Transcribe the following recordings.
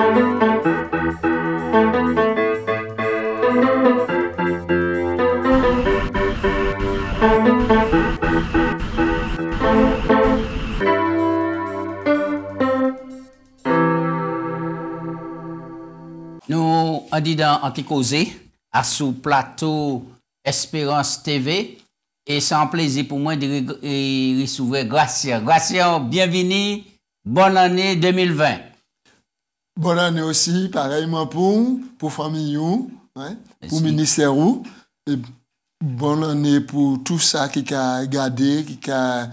Nous, en disant Anticausé, à sous plateau Espérance TV, et c'est un plaisir pour moi de recevoir Gracia. Gracia, bienvenue, bonne année 2020. Bonne année aussi, pareillement pour famille, hein, pour ministère, et bonne année pour tout ça qui a regardé, qui a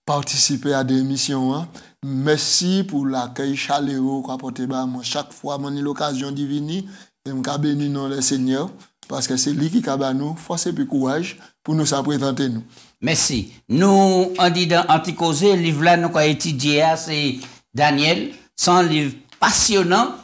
participé à des émissions. Hein. Merci pour l'accueil chaleureux qu'a apporté moi. Chaque fois, j'ai l'occasion de venir et je bénis le Seigneur parce que c'est lui qui a nous force et puis courage pour nous présenter nous. Merci. Nous, on dit dans Anticausé, le livre là, nous avons étudié, c'est Daniel. C'est un livre passionnant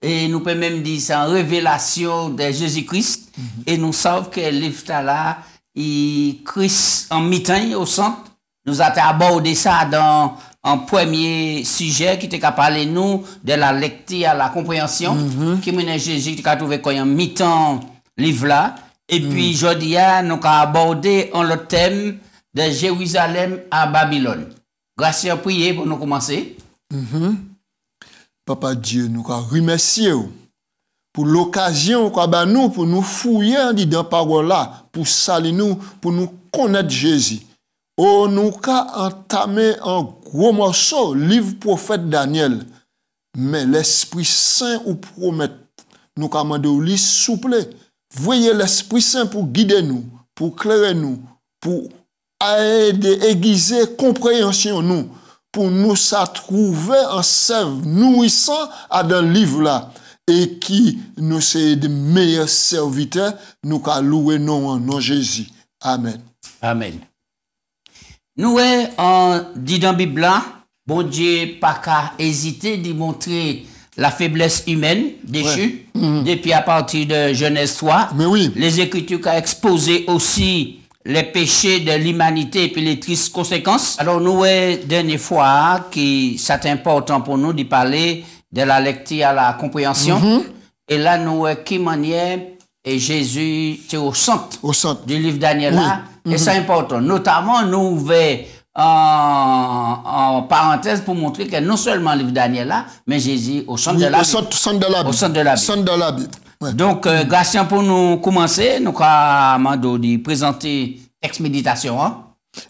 et nous pouvons même dire c'est une révélation de Jésus-Christ. Et nous savons que le livre là, il Christ en mi-temps au centre. Nous avons abordé ça dans un premier sujet qui était parler nous de la lecture à la compréhension, qui mène Jésus qui a trouvé quoi un mi-temps livre là. Et puis aujourd'hui, nous avons abordé le thème de Jérusalem à Babylone. Grâce à prier pour nous commencer. Papa Dieu, nous remercions pour l'occasion nous pour nous fouiller dans la parole là, pour saluer nous, pour nous connaître Jésus. Oh, nous avons entamé un gros morceau, livre prophète Daniel. Mais l'Esprit Saint nous promet, nous commandons lui souple. Voyez l'Esprit Saint pour guider nous, pour clairer nous, pour aider, aiguiser compréhension nous, pour nous trouver en sève nourrissant à dans le livre là. Et qui nous c'est de meilleurs serviteurs, nous allons louer non Jésus. Amen. Amen. Nous, on dit dans la Bible, bon Dieu pas qu'à hésiter de montrer la faiblesse humaine déchue, depuis à partir de Genèse 3. Mais oui. Les Écritures ont exposé aussi les péchés de l'humanité et puis les tristes conséquences. Alors nous, dernière fois, qui c'est important pour nous de parler de la lecture à la compréhension. Et là, nous, qui manière, et Jésus, c'est au centre du livre Daniel là. Et c'est important. Notamment, nous ouvrons en parenthèse pour montrer que non seulement le livre Daniel là, mais Jésus au centre de la Bible. Au centre de la Bible. Ouais. Donc, grâce pour nous commencer, nous allons présenter texte méditation. Hein?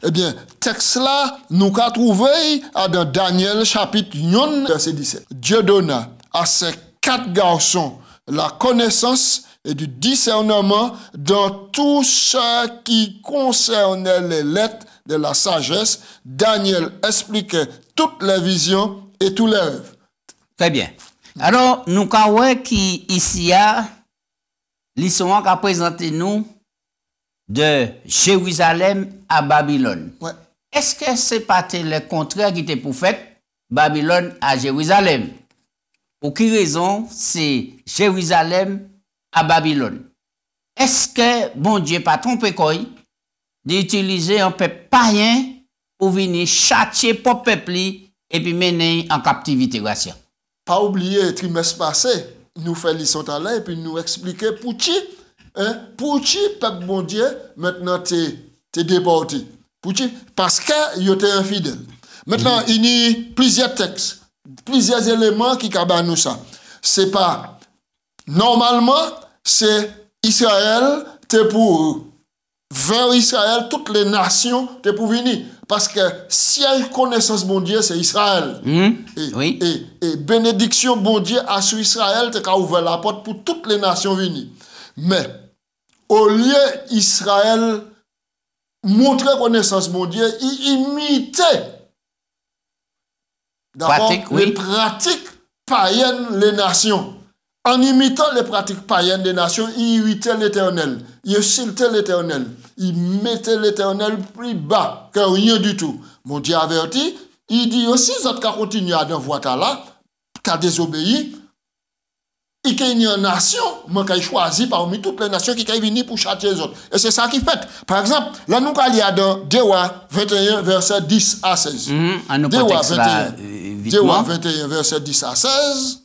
Eh bien, texte là, nous avons trouvé dans Daniel chapitre 1, verset 17. Dieu donna à ces 4 garçons la connaissance et du discernement dans tout ce qui concernait les lettres de la sagesse. Daniel expliquait toutes les visions et tous les rêves. Très bien. Alors, nous avons qui ici a l'histoire qu'a présenté nous de Jérusalem à Babylone. Ouais. Est-ce que c'est pas le contraire qui était pour fait Babylone à Jérusalem? Pour quelle raison c'est Jérusalem à Babylone? Est-ce que bon Dieu pas trompé quoi d'utiliser un peuple païen pour venir châtier pour peuple et puis mener en captivité raciale? Pas oublier trimestre passé, nous faisons l'histoire à là et puis nous expliquer pour qui peuple bon Dieu maintenant t'es déporté. Pour qui? Parce que il était infidèle. Maintenant, il y a plusieurs textes, plusieurs éléments qui cabane nous ça. C'est pas normalement, c'est Israël, t'es pour vers Israël, toutes les nations, t'es pour venir. Parce que si il y a une connaissance bon Dieu, c'est Israël. Et bénédiction bon Dieu à sur Israël, t'es qu'à ouvrir la porte pour toutes les nations venir. Mais au lieu Israël montrer connaissance bon Dieu, il imitait d'abord les pratiques païennes des nations. En imitant les pratiques païennes des nations, il imitait l'Éternel. Il insultait l'Éternel. Il mettait l'Éternel plus bas que rien du tout. Mon Dieu averti, il dit aussi, ça qu'à continuer à devoir là, qu'à désobéir, et qu'il y a une nation, moi qui choisi parmi toutes les nations qui sont venues pour châtier les autres. Et c'est ça qui fait. Par exemple, là nous allons dans Dewa 21, verset 10 à 16. Dewa 21, verset 10 à 16.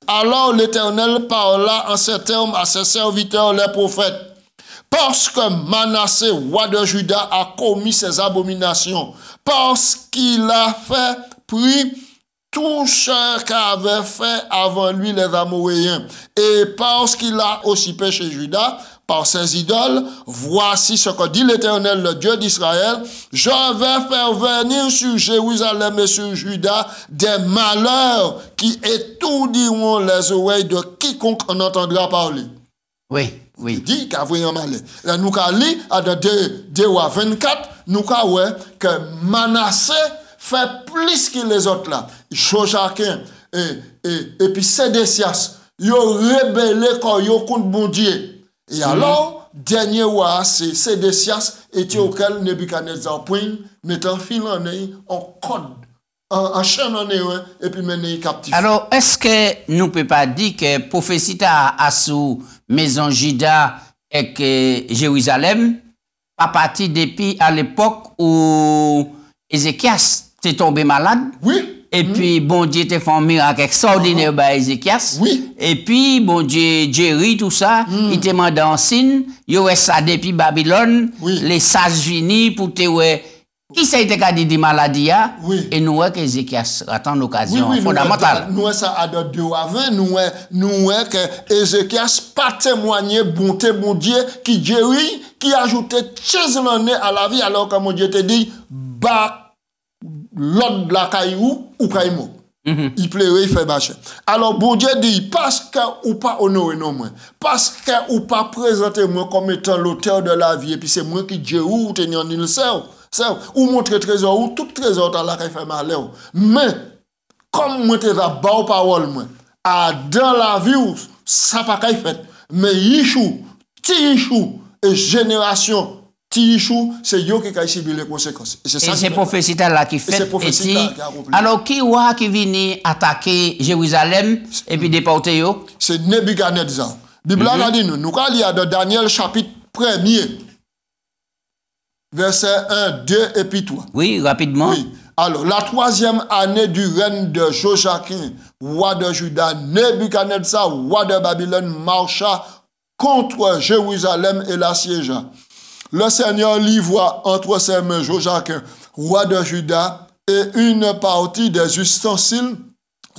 Alors l'Éternel parla en ces termes à ses serviteurs les prophètes. Parce que Manassé, roi de Juda, a commis ses abominations, parce qu'il a pris tout ce qu'avaient fait avant lui les Amoréens, et parce qu'il a aussi péché Juda par ses idoles, voici ce que dit l'Éternel, le Dieu d'Israël, je vais faire venir sur Jérusalem et sur Juda des malheurs qui étourdiront les oreilles de quiconque en entendra parler. Oui, oui. Il dit qu'il y a un malheur. Là, nous avons lu à 2 rois 24, nous avons vu que Manassé fait plus que les autres là. Joachim et puis Sédécias, ils ont rebellé quand ils ont contre bon Dieu. Et alors, dernier roi, c'est Sédécias, et auquel Nebuchadnezzar point, mettant fil en code, en chaîne en et puis mené captif. Alors, est-ce que nous ne pouvons pas dire que prophétie a sous maison Juda et que Jérusalem, pas parti depuis à l'époque où Ézéchias est tombé malade? Oui. Et puis, bon Dieu te fait un miracle extraordinaire par Ézéchias. Oui. Et puis, bon Dieu, Jerry, tout ça, il te mande en signe, il y aurait ça depuis Babylone, les sages finis pour te ouais. Qui ça été dit des maladies? Et nous, que Ézéchias attend l'occasion fondamentale. Nous, ça a de 2 à 20, nous, que Ézéchias pas témoigné bonté, bon Dieu, qui Jerry, qui ajoutait 15 années à la vie, alors que mon Dieu te dit, bah, l'autre de la caillou ou caillou. Il plairait, il fait bâcher. Alors, bon Dieu dit, parce que ou pas honoré non moins, parce que ou pas présenter moi comme étant l'auteur de la vie, et puis c'est moi qui Dieu ou tenir le cerf, ou montrer trésor, ou tout trésor dans la fait malheur. Mais, comme moi te la bas parole, moi, dans la vie, ça pas qu'à fait. Mais Yishou, Tiyishou, et génération, Tiyishou, c'est yo qui a subi les conséquences. Et c'est prophétie là qui fait. Alors, qui est qui vient attaquer Jérusalem et puis déporter yo? C'est Nebuchadnezzar. Bible a dit nous allons lire dans Daniel chapitre 1er, verset 1, 2 et puis 3. Oui, rapidement. Oui. Alors, la 3e année du règne de Joachim, roi de Juda, Nebuchadnezzar, roi de Babylone, marcha contre Jérusalem et l'assiégea. Le Seigneur livra entre ses mains Joachim, roi de Juda, et une partie des ustensiles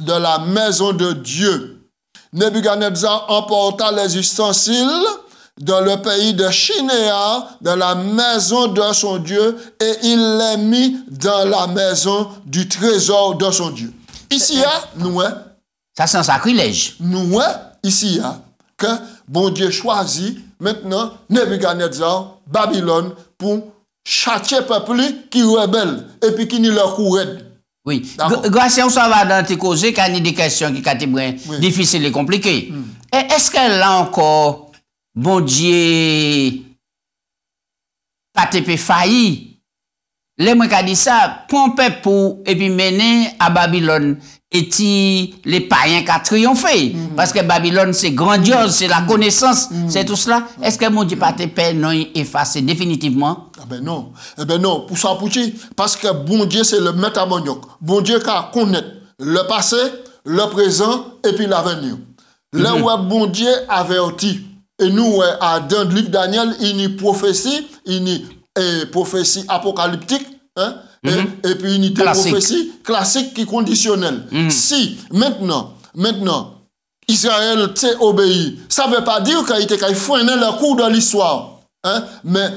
de la maison de Dieu. Nebuchadnezzar emporta les ustensiles dans le pays de Shinéar, dans la maison de son Dieu, et il les mit dans la maison du trésor de son Dieu. Ici, nous, ça c'est un sacrilège. Nous, ici, que bon Dieu choisit maintenant Nebuchadnezzar, Babylone, pour châtier peuple qui rebelle et puis qui n'y leur courrait. Oui. Grâce à ça va dans tes causes, quand il y a des questions qui sont difficiles et compliquées. Est-ce qu'elle a encore, bon Dieu, pas te failli? Les gens qui dit ça, pompe pour et puis mener à Babylone. Et les païens qui ont triomphé. Parce que Babylone, c'est grandiose, c'est la connaissance, c'est tout cela. Est-ce que mon Dieu pas te père non effacé définitivement? Ah ben non. Eh ben non. Pour ça, parce que bon Dieu, c'est le maître à manioc. Bon Dieu qui connaît le passé, le présent et puis l'avenir. Là où bon Dieu averti. Et nous, dans le livre Daniel, il y a prophétie, il y a prophétie apocalyptique, hein? Et puis une prophétie classique qui est conditionnelle. Si maintenant, Israël t'est obéi, ça ne veut pas dire qu'il a freiné le cours de l'histoire. Hein? Mais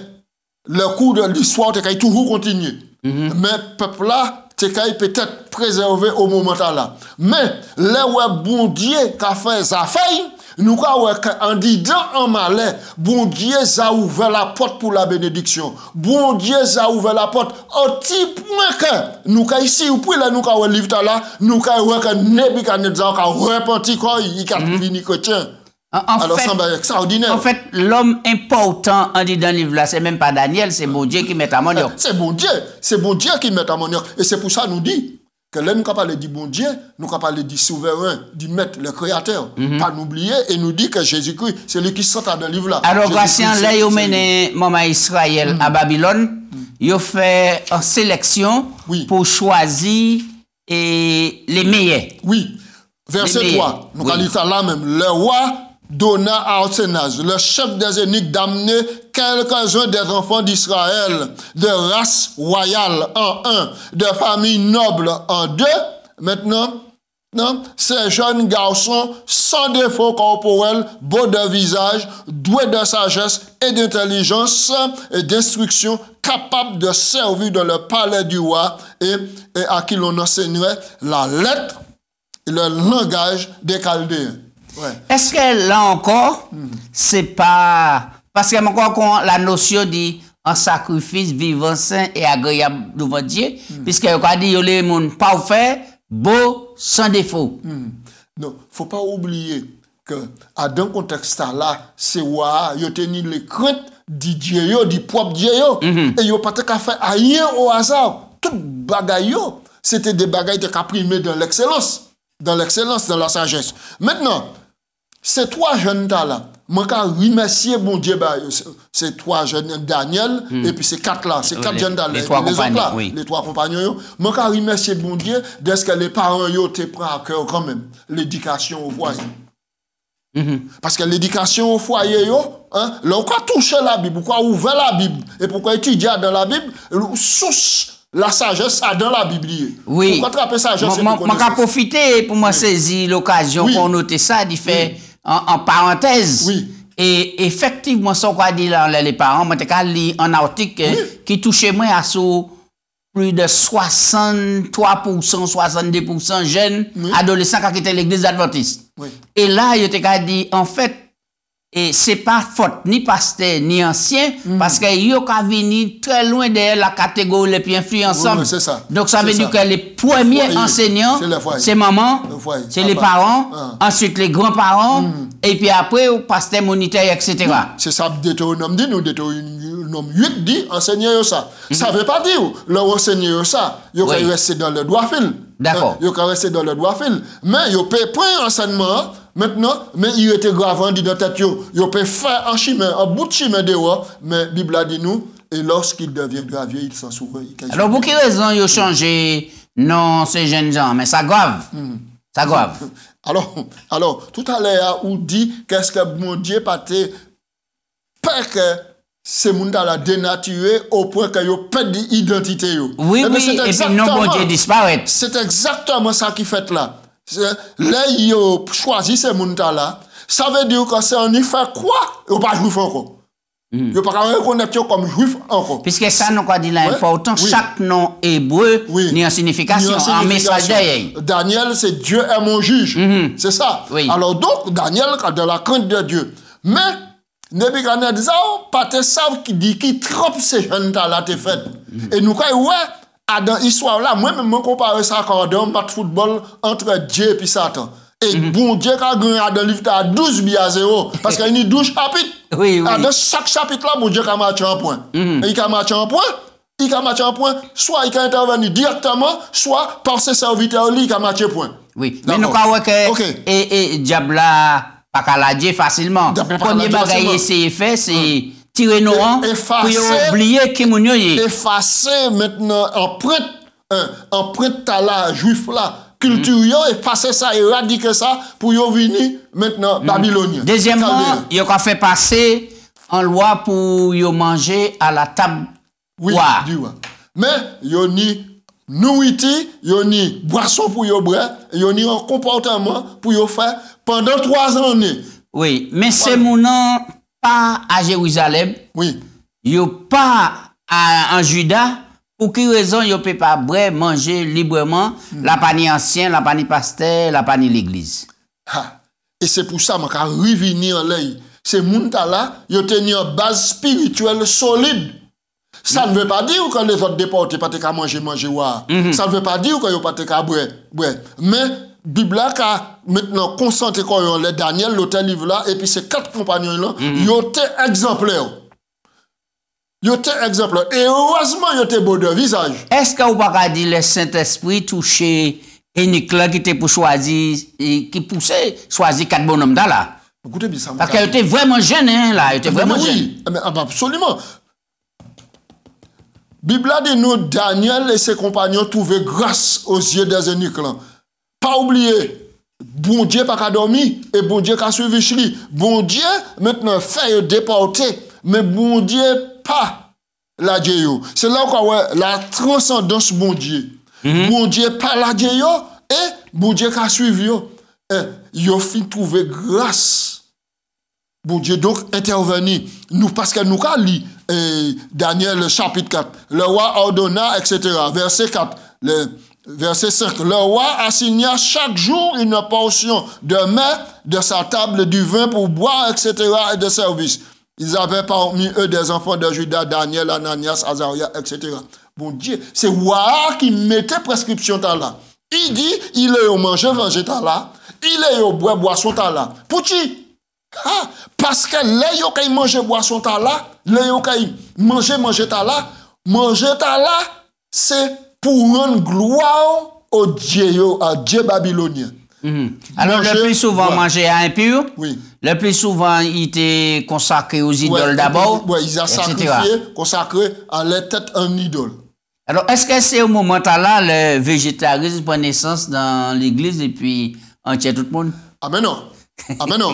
le cours de l'histoire a toujours continué. Mais le peuple là, c'est peut-être préservé au moment là. Mais là où bon Dieu a fait sa faille, nous en disant en malais, bon Dieu a ouvert la porte pour la bénédiction. Bon Dieu a ouvert la porte au petit point que nous ici ou puis là nous avons livre là, nous avons que Nebuchadnezzar a repenti quand il a fini chrétien. Alors ça va extraordinaire. En fait, l'homme important en dit dans le livre là, c'est même pas Daniel, c'est bon Dieu qui met à manioc. C'est bon Dieu qui met à manioc. Et c'est pour ça nous dit que là, nous avons parlé du bon Dieu, nous avons parlé du souverain, du maître, le créateur. Pas n'oublier, et nous dit que Jésus-Christ, c'est lui qui sort dans le livre là. Alors, Gratien, là, il a mené Maman Israël à Babylone, il a fait une sélection pour choisir les meilleurs. Oui. Verset 3. Nous allons lire ça là même. Le roi donna à Athénas, le chef des eunuques, d'amener quelques-uns des enfants d'Israël, de race royale en un, de famille noble en deux. Maintenant, non, ces jeunes garçons sans défaut corporel, beaux de visage, doués de sagesse et d'intelligence et d'instruction, capables de servir dans le palais du roi et à qui l'on enseignerait la lettre et le langage des Chaldéens. Ouais. Est-ce que là encore, c'est pas... Parce que encore la notion dit un sacrifice vivant, saint et agréable devant Dieu, puisque il a dit les gens parfaits, beaux, sans défaut. Non, faut pas oublier que dans ce contexte-là, c'est roi, il a tenu les craintes du Dieu, du propre Dieu, et il n'a pas fait rien au hasard. Tout bagaille, c'était des bagailles qui primé dans l'excellence, dans la sagesse. Maintenant, ces trois jeunes-là, je remercie bon Dieu, ces trois jeunes, Daniel, et puis ces quatre-là, ces quatre jeunes-là, les trois compagnons, je remercie bon Dieu de ce que les parents te prennent à cœur quand même, l'éducation au foyer. Parce que l'éducation au foyer, là, pourquoi toucher la Bible, pourquoi ouvrir la Bible, et pourquoi étudier dans la Bible, source la sagesse dans la Bible. Oui. Pourquoi attraper sagesse? Je vais profiter pour moi saisir l'occasion pour noter ça, d'y faire en parenthèse. Oui. Et effectivement, ce qu'on dit là, les parents, moi, j'ai lu un article qui touchait moi à plus de 63%, 62% jeunes adolescents qui étaient l'église adventiste. Oui. Et là, il a dit, en fait, et c'est pas faute ni pasteur ni ancien parce que yo ka vini très loin de la catégorie les plus influençables. Oui, c'est ça. Donc ça veut dire que les premiers enseignants c'est maman, c'est les parents, ensuite les grands-parents et puis après au pasteur monitaire etc. C'est ça Deutéronome dit nous Deutéronome 8 dit enseigner ça. Ça veut pas dire leur enseigner ça, yo ka rester dans le droit fil. D'accord. Yo ka rester dans le droit fil, mais yo peut prendre enseignement. Maintenant, mais il était gravement dit dans tête yo peut faire un chemin, un bout de chemin dehors, mais la Bible a dit nous, et lorsqu'il devient gravier, il s'en souvient. Alors, pour quelle raison ils ont changé non ces jeunes gens, mais ça grave. Ça grave. Alors, tout à l'heure, on dit qu'est-ce que mon Dieu pâté, parce que ces gens-là dénaturé au point que yo perdent l'identité. Oui, et puis non, bon Dieu disparaît. C'est exactement ça qui fait là. Là, ils ont choisi ces gens-là. Ça veut dire que c'est un fait quoi? Ils n'ont pas juif encore. Ils n'ont pas reconnaître comme juif encore. Puisque ça, nous avons dit l'important, chaque nom hébreu ni en signification, en message derrière. Daniel, c'est Dieu est mon juge. C'est ça. Oui. Alors donc, Daniel, dans la crainte de Dieu. Mais, Nebuchadnezzar, pas te savent qui trompe ces jeunes-là, t'es fait. Et nous, dans l'histoire là, moi-même, je compare ça à un match de football entre Dieu et Satan. Et bon Dieu, quand il y a dans le livre, à 12 buts à 0. Parce qu'il y a 12 chapitres. Oui. Dans chaque chapitre là, bon Dieu, il a marché un point. Et il a marché un point. Il a marché un point. Soit il a intervenu directement, soit par ses serviteurs, il a marché un point. Oui. Mais nous avons que. Et Diabla, pas qu'à la dire facilement. Le premier bagage essayé faire, c'est. Tirer nos rangs pour oublier qui moun yo yé. Effacer maintenant empreinte à la juif là, culture yo, effacer ça, éradiquer ça pour yo venir maintenant babylonien. Deuxièmement, yo ka fait passer en loi pour yo manger à la table. Oui, mais yo ni nourriture, yo ni boisson pour yo boire, yo ni un comportement pour yo faire pendant 3 années. Oui, mais c'est mon nom pas à Jérusalem. Oui. Yo pas en Juda. Pour quelle raison yo peut pas manger librement la panier ancien, la panier pasteur, la panier l'église. Et c'est pour ça que je revenir en l'œil. Ces gens là, yo tenu une base spirituelle solide. Ça ne veut pas dire que les autres déportés pas te manger Ça ne veut pas dire que yo pas te boire. Mais Bible a maintenant concentré quoi les Daniel l'auteur livre là et puis ces 4 compagnons là yo étaient exemplaires. Yo étaient exemplaires et heureusement yo étaient beaux de visage. Est-ce que vous pas dire le Saint-Esprit touché Enoch là qui était pour choisir qui poussait choisir 4 bonhommes là. Écoutez bien ça. Parce qu'il était vraiment jeune là, il était vraiment jeune. Oui, mais absolument. Bible a dit nous Daniel et ses compagnons trouvaient grâce aux yeux des eunuques là. Pas oublier, bon Dieu pas qu'à dormir, et bon Dieu qu'a suivi chli. Bon Dieu, maintenant, fait déporter, mais bon Dieu pas la Dieu. C'est là où la transcendance bon Dieu. Bon Dieu pas la Dieu, et bon Dieu qu'a suivi. Yo fin trouver grâce. Bon Dieu donc intervenir. Nous, parce que nous avons lu Daniel chapitre 4. Le roi ordonna, etc. Verset 4. Verset 5. Le roi assigna chaque jour une portion de mets de sa table, du vin pour boire, etc. et de service. Ils avaient parmi eux des enfants de Judas, Daniel, Ananias, Azaria, etc. Bon Dieu, c'est roi qui mettait prescription là. Il dit, il est au manger là. Il est au boisson là. Pourquoi? Parce que les yo kay manger boisson là, les yo kay manger là, c'est pour rendre gloire au Dieu, à Dieu babylonien. Alors le plus souvent manger à impur, oui. Le plus souvent il était consacré aux idoles d'abord, oui, ils ont sacrifié, consacré à la tête en idole. Alors est-ce que c'est au moment là le végétarisme prend naissance dans l'église et puis entier tout le monde? Ah mais non. Amen. Le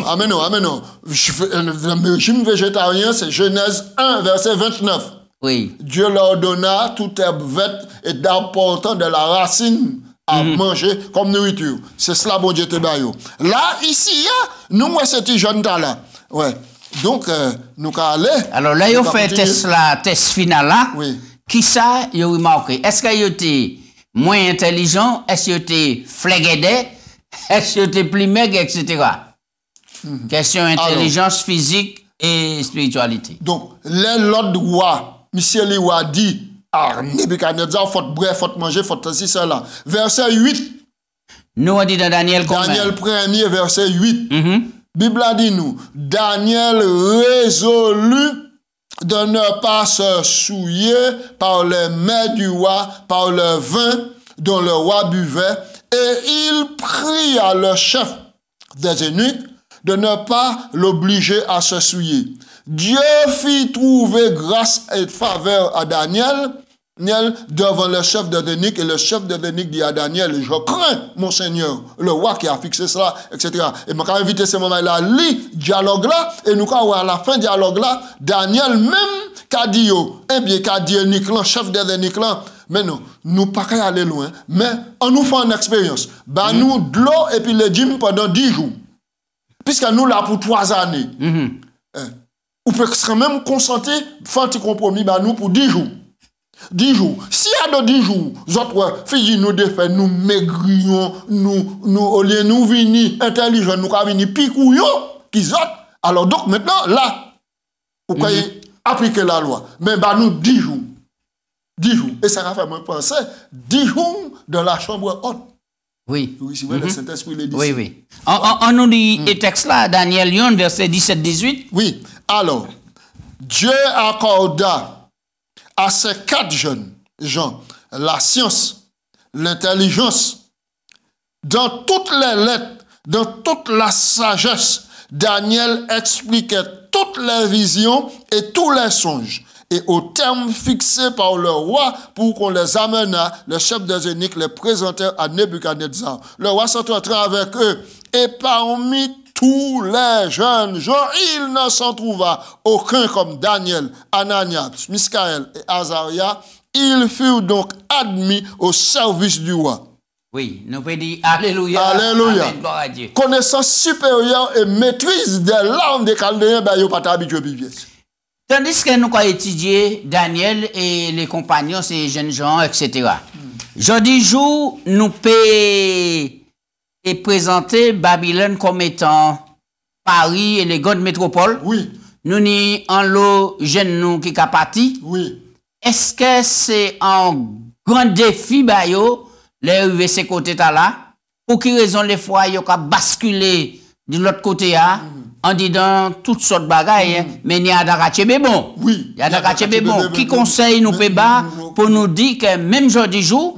régime végétarien, c'est Genèse 1, verset 29. Oui. Dieu leur donna toute herbe verte et d'apportant de la racine à manger comme nourriture. C'est cela, bon Dieu te baille. Là, ici, nous, moi, c'est jeune là. Ouais. Donc, nous allons aller. Alors là, vous fait test final là. Oui. Qui ça, vous remarqué? Est-ce qu'il était moins intelligent? Est-ce qu'il était fléguédé? Est-ce qu'il était plus maigre, etc.? Question intelligence physique et spiritualité. Donc, l'autre roi, Monsieur le roi dit, Nebuchadnezzar, faut bref, faut manger, faut ceci, cela. Verset 8. Nous, on dit dans Daniel combien? Daniel 1er, verset 8. Bible a dit nous, Daniel résolut de ne pas se souiller par les mets du roi, par le vin dont le roi buvait, et il pria le chef des eunuques de ne pas l'obliger à se souiller. Dieu fit trouver grâce et faveur à Daniel devant le chef de l'eunuque, et le chef de l'eunuque dit à Daniel, je crains mon Seigneur, le roi qui a fixé cela, etc. Et je vais inviter ce moment-là, lit dialogue là, et nous quand à la fin dialogue là, Daniel même qu'a dit, eh bien qu'a dit eunuque là, chef de l'eunuque là, mais non, nous pas qu'à aller loin, mais on nous fait une expérience. Bah nous de l'eau et puis le gym pendant 10 jours. Puisque nous là pour 3 années. Ou peut quand même consentir, faire un petit compromis bah nous pour 10 jours. 10 jours. Si à de 10 jours, autres filles nous défait, nous maigrions, nous au lieu nous venir intelligents, nous ka venir picouillons qui autres. Alors donc maintenant là, vous pouvez appliquer la loi. Mais bah nous 10 jours. 10 jours. Et ça a fait moi penser 10 jours dans la chambre haute. Oui. Oui, c'est vrai, le Saint-Esprit le dit. Oui, oui. On nous dit les textes là, Daniel 1, verset 17-18. Oui. Alors, Dieu accorda à ces 4 jeunes gens la science, l'intelligence, dans toutes les lettres, dans toute la sagesse. Daniel expliquait toutes les visions et tous les songes. Et au terme fixé par le roi pour qu'on les amenât, le chef des eunuques les présentait à Nebuchadnezzar. Le roi s'entretint avec eux. Et parmi tous les jeunes gens, il ne s'en trouva aucun comme Daniel, Ananias, Michaël et Azaria. Ils furent donc admis au service du roi. Oui, nous pouvons dire Alléluia. Alléluia. Amen, gloire à Dieu. Connaissance supérieure et maîtrise des langues des Chaldéens, ben, ils n'ont pas habitué à. Tandis que nous avons étudié Daniel et les compagnons, ces jeunes gens, etc. Jeudi jour, nous pouvons présenter Babylone comme étant Paris et les grandes métropoles. Oui. Nous n'y en l'eau jeunes nous qui a parti. Oui. Est-ce que c'est un grand défi, bayo, les arriver ces côtés là? Pour qui raison les fois, ils ont basculé de l'autre côté là? En disant toutes sortes de bagailles, mais il y a des bon. Oui. Il y a des bon. Qui conseille nous péba pour nous dire que même jeudi jour,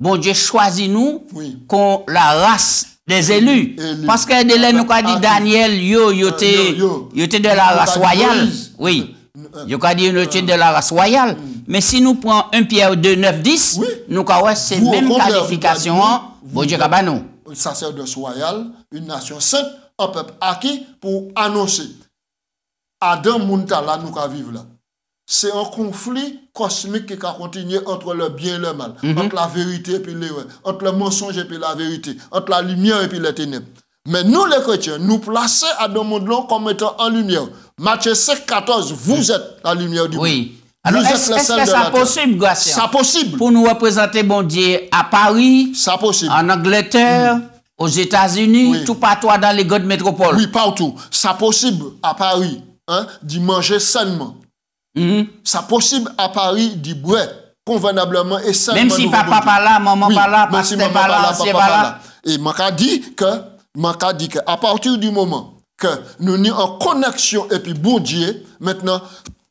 bon Dieu choisit nous qu'on la race des élus. Parce que de là nous a dit Daniel, yo était de la race royale. Oui. Yo a dit yo était de la race royale. Mais si nous prenons 1 Pierre 2, 9, 10, nous avons ces mêmes qualifications, bon Dieu kabanou. sacerdoce royal, une nation sainte, un peuple acquis pour annoncer. Adam Muntala nous qui vivre là. C'est un conflit cosmique qui a continué entre le bien et le mal, entre la vérité et puis l'erreur, entre le mensonge et puis la vérité, entre la lumière et puis les ténèbres. Mais nous les chrétiens, nous plaçons Adam Muntala comme étant en lumière. Matthieu 5, 14, vous êtes la lumière du monde. Oui. Alors, est-ce que c'est possible, Gratien? C'est possible. Pour nous représenter bon Dieu à Paris, c'est possible. En Angleterre, aux États-Unis, tout partout dans les grandes métropoles. Oui, partout. C'est possible à Paris d'y manger sainement. C'est possible à Paris d'y boire convenablement et sainement. Même si papa pas là, maman pas là, pasteur pas là, ancien pas là. Et m'a dit que à partir du moment que nous sommes en connexion et puis bon Dieu, maintenant,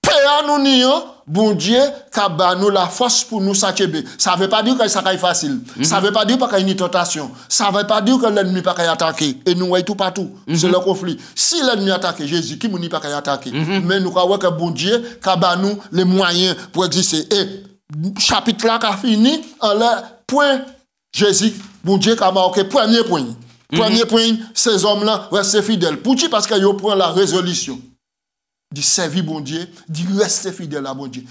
Père nous nions, bon Dieu, qui nous la force pour nous s'acquérir. Ça ne veut pas dire que ça est facile. Ça ne veut pas dire qu'il y a une tentation. Ça ne veut pas dire que l'ennemi n'est pas attaqué. Et nous voyons tout partout. C'est le conflit. Si l'ennemi attaque Jésus, qui n'est pas attaqué? Mais nous croyons que bon Dieu, qui nous les moyens pour exister. Et chapitre là qui a fini, en le point Jésus, bon Dieu qui a marqué premier point. Premier point, ces hommes-là restent fidèles. Pourquoi? Parce qu'ils prennent la résolution de servir bon Dieu, de rester fidèle à bon Dieu.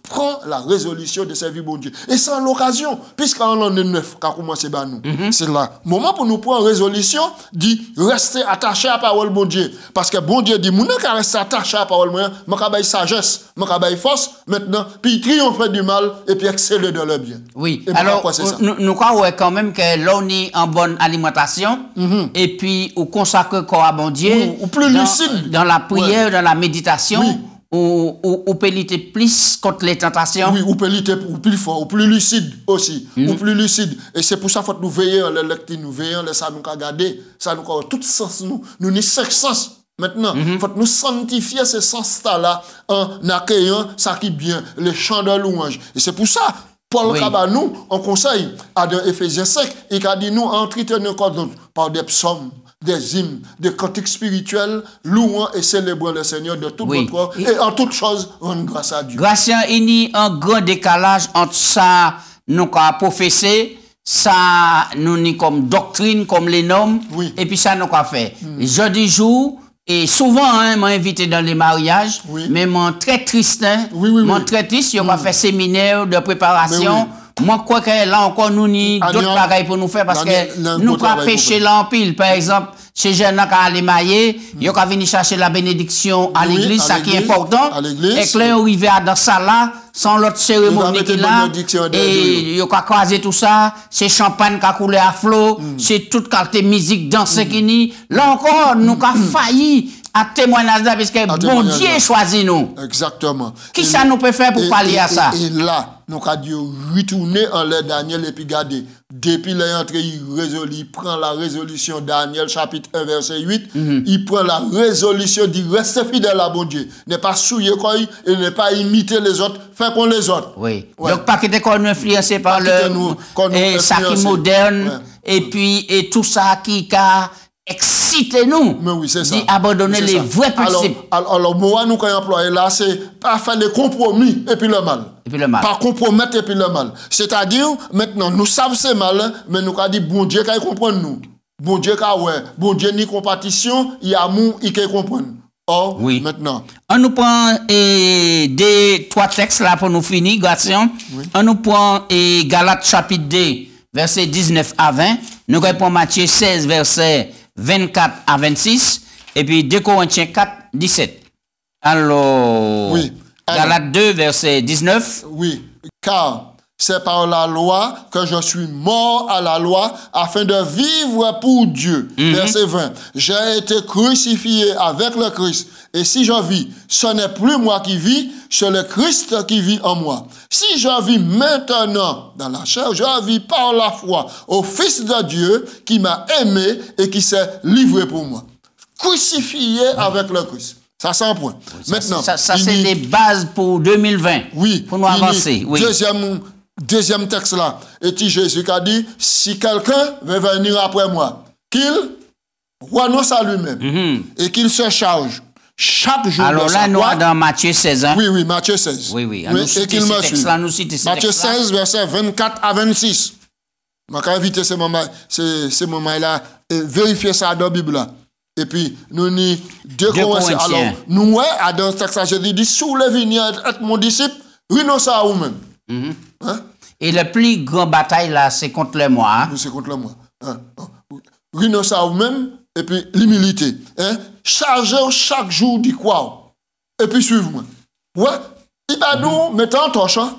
Prends la résolution de servir bon Dieu. Et c'est l'occasion, puisqu'en l'an 9, qu'a commencé par nous. C'est là. Moment pour nous prendre résolution, de rester attaché à la parole bon Dieu. Parce que bon Dieu dit, mon qui reste attaché à la parole, moi, je sagesse, moi, je force, maintenant, puis triompher du mal, et puis exceller dans le bien. Oui. Et alors, nous croyons quand même que l'on est en bonne alimentation, et puis, on consacre corps à bon Dieu. Ou plus lucide. Dans la prière, dans la méditation. Ou peut lutter plus contre les tentations. Oui, ou peut lutter plus fort, ou plus lucide aussi. Ou plus lucide. Et c'est pour ça qu'il faut nous veiller, les lecteurs, nous veillons, ça nous a gardé, ça nous a tout sens, nous avons 5 sens. Maintenant, il faut nous sanctifier ces sens-là en accueillant ça qui est bien, les chants de louange. Et c'est pour ça, Paul nous, on conseille à dans Éphésiens 5, il a dit nous entretenir par des psaumes, des hymnes, des cantiques spirituels, louant et célébrant le Seigneur de tout votre corps et en toutes choses, rendre grâce à Dieu. Gratien, il y a un grand décalage entre ça, nous avons professé, ça, nous avons comme doctrine, comme les normes, et puis ça, nous avons fait. Jeudi jour, et souvent, m'a invité dans les mariages, mais moi très triste, moi très triste, il a fait séminaire de préparation. Moi, je crois que là encore, nous avons d'autres bagailles pour nous faire parce que nous avons pêché l'empile. Par exemple, chez jeunes qui allaient mailler, ils ont venir chercher la bénédiction à l'église, ça qui est important. Et que là, ils arrivent dans ça là, sans l'autre cérémonie qui là, et ils ont croisé tout ça, c'est champagne qui a coulé à flot, c'est toute qualité musique, danse qui ni. Là encore, nous avons failli à témoignage là, parce que bon Dieu choisit nous. Exactement. Qui ça nous peut faire pour parler à ça? Et là, nous avons dû retourner en l'air Daniel et puis garder. Depuis l'entrée, il prend la résolution Daniel chapitre 1 verset 8. Il prend la résolution de rester fidèle à bon Dieu. Ne pas souiller quoi et ne pas imiter les autres, faire comme les autres. Oui. Donc pas que qu'on influencé par le ça qui moderne et puis et tout ça qui a excitez nous. Mais oui, c'est ça. Abandonner les vrais principes. Alors, moi, nous, quand on emploie là, c'est pas faire les compromis et puis le mal. Et puis le mal. Pas compromettre et puis le mal. C'est-à-dire, maintenant, nous savons c'est mal, mais nous avons dit, bon Dieu, qu'il comprend nous. Bon Dieu, bon Dieu, ni compétition, il y a amour, il comprend. Oh, oui. Maintenant. On nous prend des 3 textes là pour nous finir, Gratien. On nous prend Galates chapitre 2, verset 19 à 20. Nous répondons Matthieu 16, verset 24 à 26, et puis 2 Corinthiens 4, 17. Alors, Galates 2, verset 19. Oui, car c'est par la loi que je suis mort à la loi afin de vivre pour Dieu. Verset 20. J'ai été crucifié avec le Christ. Et si je vis, ce n'est plus moi qui vis, c'est le Christ qui vit en moi. Si je vis maintenant dans la chair, je vis par la foi au Fils de Dieu qui m'a aimé et qui s'est livré pour moi. Crucifié avec le Christ. Ça, c'est un point. Oui, maintenant, ça c'est des bases pour 2020. Oui. Pour nous avancer. Oui. Deuxième texte là. Et Jésus a dit, si quelqu'un veut venir après moi, qu'il renonce à lui-même et qu'il se charge chaque jour. Alors là, nous sommes dans Matthieu 16. Hein? Oui, Matthieu 16. Oui. Et qu'il me suit. Matthieu 16, verset 24 à 26. Je vais inviter ces moments-là et vérifier ça dans la Bible. Là. Et puis, nous ni 2 Corinthiens. Alors, nous, dans ce texte, Jésus dit, si vous voulez venir être mon disciple, renoncez à vous-même. Hein? Et la plus grande bataille, là, c'est contre le moi. Hein? C'est contre le moi. Hein? Renoncez à vous-même, et puis l'humilité. Hein? Chargez chaque jour du quoi. Et puis suivez-moi. Ouais, il va nous mettre en torche. Hein?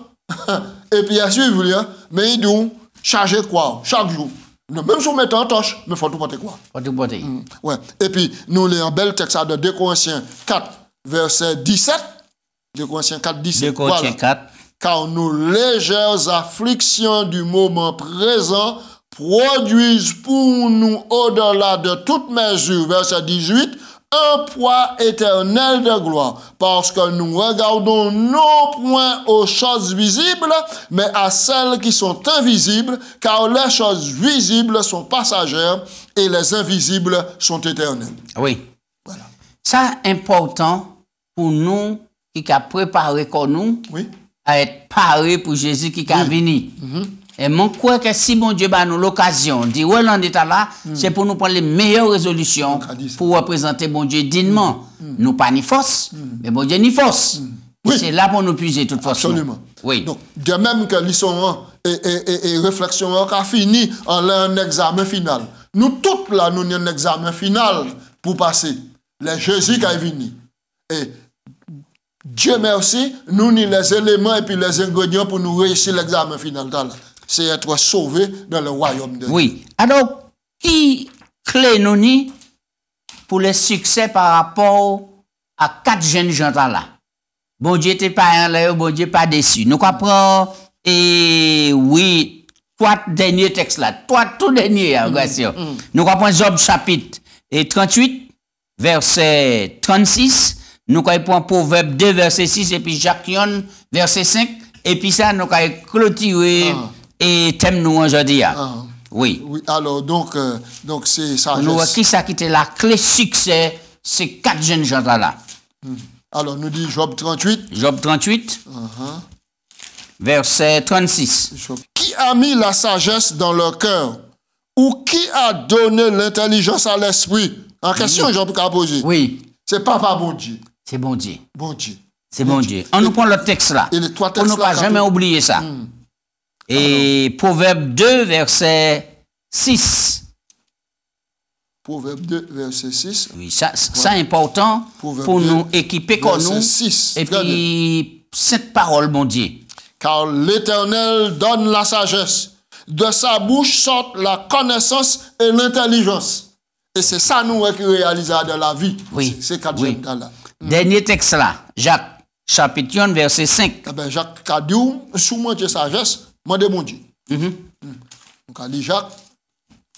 Et puis, il suivre, hein? Mais il dit, chargez quoi chaque jour. Même si on met en torche, mais il faut tout porter quoi. Faut tout porter. Ouais. Et puis, nous, les en bel texte de 2 Corinthiens 4, verset 17. 2 Corinthiens 4, 17. 2 Corinthiens 4. Car nos légères afflictions du moment présent produisent pour nous, au-delà de toute mesure, verset 18, un poids éternel de gloire, parce que nous regardons non point aux choses visibles, mais à celles qui sont invisibles, car les choses visibles sont passagères et les invisibles sont éternelles. Oui. Voilà. Ça, important pour nous qui a préparé comme nous, oui, à être paré pour Jésus qui a venir. Et mon crois que si mon Dieu a nous l'occasion de ouais en état là, c'est pour nous prendre les meilleures résolutions pour représenter mon Dieu dignement. Nous pas ni force, mais mon Dieu ni force. Oui. C'est là pour nous puiser de toute façon. Absolument. Oui. Donc, de même que l'histoire et réflexion a fini en un examen final. Nous tous là, nous avons un examen final pour passer. Le Jésus qui est venu. Et Dieu merci, nous avons les éléments et puis les ingrédients pour nous réussir l'examen final. C'est être sauvé dans le royaume de Dieu. Oui. Alors, qui clé nous ni pour le succès par rapport à 4 jeunes gens là? Bon Dieu t'es pas un là, bon Dieu pas déçu. Nous comprenons, et oui, 3 derniers textes là, 3 tout derniers, Nous comprenons Job chapitre 38, verset 36. Nous avons Proverbe 2, verset 6, et puis Jacques 1, verset 5, et puis ça, nous avons clôturé et thème nous aujourd'hui. Oui. Oui, alors, donc c'est ça. Nous avons qui ça qui était la clé succès, ces 4 jeunes gens là. Alors, nous dit Job 38. Job 38, verset 36. Qui a mis la sagesse dans leur cœur? Ou qui a donné l'intelligence à l'esprit? En question, Job a posé. Oui. C'est papa bon Dieu. C'est bon Dieu. Bon Dieu. C'est bon Dieu. On nous prend le texte là. Et les 3 textes on ne pas jamais oublier ça. Et Proverbe 2, verset 6. Proverbe 2, verset 6. Oui, ça c'est important pour nous équiper comme nous. 6. Et puis, cette parole, mon Dieu. Car l'Éternel donne la sagesse. De sa bouche sortent la connaissance et l'intelligence. Et c'est ça nous qui réalisons dans la vie. Oui. C'est 4 jeunes là. Dernier texte là, Jacques, chapitre 1, verset 5. Eh bien, Jacques a dit, sous moi de sagesse, moi de mon Dieu. Donc, a dit Jacques.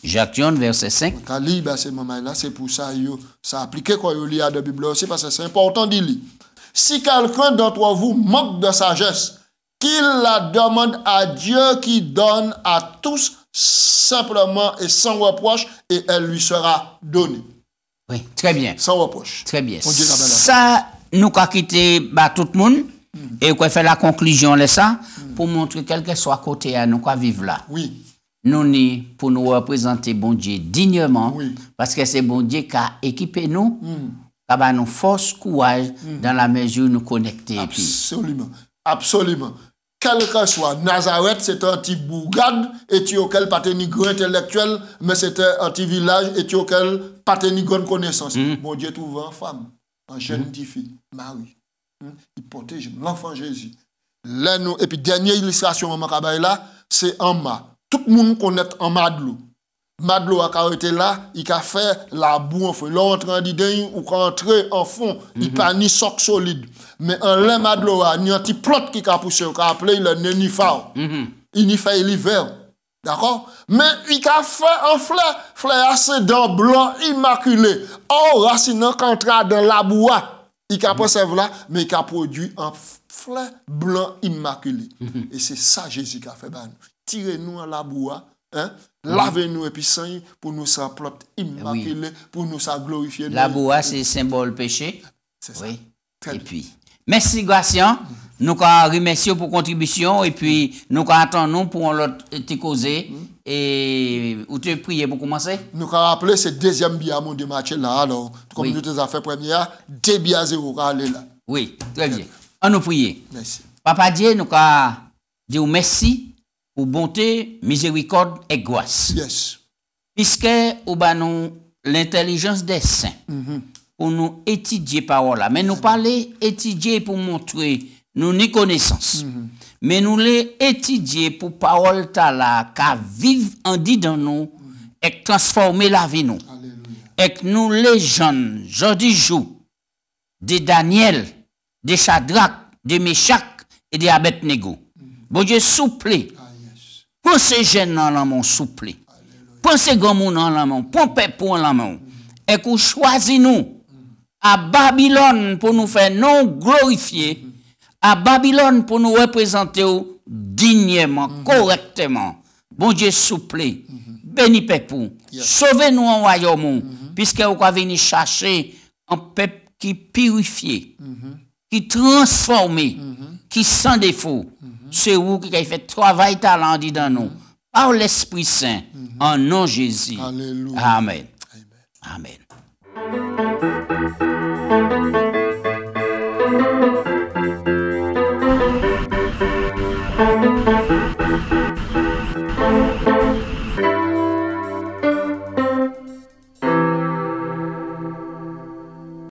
Jacques 1, verset 5. Donc, a dit, ces moments-là, c'est pour ça, ça applique quand il lit à la Bible aussi, parce que c'est important d'y lire. Si quelqu'un d'entre vous manque de sagesse, qu'il la demande à Dieu qui donne à tous simplement et sans reproche, et elle lui sera donnée. Oui, très bien. Sans reproche. Très bien. Ça, nous avons quitté tout le monde et qu'on fait la conclusion là ça pour montrer quel que soit côté à nous qu'on vivre là. Oui. Nous ni pour nous représenter bon Dieu dignement parce que c'est bon Dieu qui a équipé nous, qui a nous force, courage dans la mesure où nous connecter. Absolument. Absolument. Quel que soit, Nazareth, c'était un petit bourgade, et tu auquel pas ni grand intellectuel, mais c'était un petit village, et tu auquel pas ni grande connaissance. Bon Dieu trouve une femme, une jeune petite fille, Marie. Il portait l'enfant Jésus. Là, nous, et puis, dernière illustration, là, c'est en mât. Tout le monde connaît en mât de l'eau. Madlo a été là, il a fait la boue en fond. Là, on train d'idée, ou rentrer en fond, il pas ni soc solide. Mais en l'air Madlo a, ni un petit plot qui a poussé, on a appelé le nénuphar. Il n'y fait l'hiver. D'accord? Mais il a fait un fleur assez d'un blanc immaculé. Oh, racine qu'entra dans la boue, il a passé là, mais il a produit un fleur blanc immaculé. Et c'est ça Jésus qui a fait. Tirez-nous en la boue. Hein? Lavez-nous et puis sang pour nous ça plot immaculé, pour nous ça glorifier. La boua c'est symbole péché. C'est ça. Oui. Et puis Merci, Gracien. Nous remercions pour contribution et puis nous attendons pour l'autre te causer. Et où tu prier pour commencer? Nous avons rappelé ce deuxième biamon de match là. Alors, comme Oui. nous avons fait première, 2 biens 0 aller là. Oui, très bien. On nous prier. Merci. Papa Dieu, nous avons dit merci pour bonté, miséricorde et grâce. Yes. Puisque nous avons l'intelligence des saints pour nous étudier parole là. Mais nous parler étudier pour montrer nous ni connaissance. Mais nous les étudier pour parole ta là, qu'à vivre en dit dans nous et transformer la vie nous. Alléluia. Et que nous les jeunes, aujourd'hui jour, de Daniel, de Shadrach, de Meshach et de Abednego. Bon Dieu souple. Ah, yes. Pour ces jeunes dans la main souple. Pour ces grands monde dans la main, pour peuple dans la main. Et qu'on choisit nous à Babylone pour nous faire non glorifier. À Babylone pour nous représenter dignement, correctement. Bon Dieu souple, béni peuple, sauvez-nous en royaume, puisque vous avez venir chercher un peuple qui purifié, qui transformé, qui sans défaut. C'est vous qui avez fait travail talent dit dans nous, par l'Esprit Saint, en nom de Jésus. Alléluia. Amen. Amen. Amen.